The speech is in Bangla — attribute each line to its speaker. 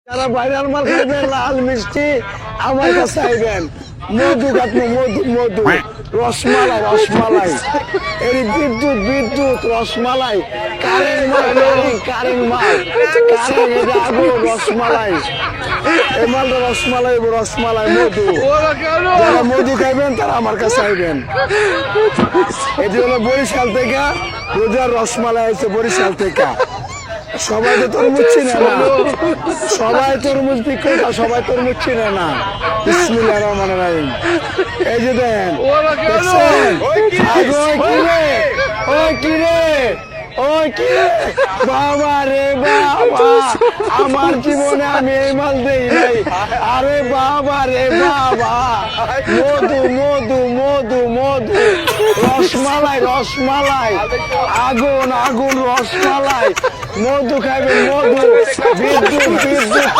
Speaker 1: যারা ভাইরাল মাল খাইবেন লাল মিষ্টি আমার কাছে আইবেন। মধু খাটনি মধু মধু রসমালাই রসমালাই এই বিদ্যুৎ বিদ্যুৎ রসমালাই কারেন্ট মাল কারেন্ট মাল কারেন্ট আগুন রসমালাই এই মালটা রসমালাই রসমালাই মধু। যারা মধু খাইবেন তারা আমার কাছে আইবেন। এটি হলো বরিশাল থেকে রোজার রসমালাই হচ্ছে বরিশাল থেকে। সবাই তো তরমুজ চিনে না, সবাই তরমুজ বিক্রেতা সবাই তরমুজ চিনে না। বিসমিল্লাহির রহমানির রহিম। এই যে দেন বাবা রে বাবা, আমার জীবনে আমি এই মাল দেই নাই। আরে বাবা রে বাবা, মধু মধু মধু মধু রসমালাই রসমালাই আগুন আগুন রসমালাই মধু খাইবেন মধু বিদ্যুৎ বিদ্যুৎ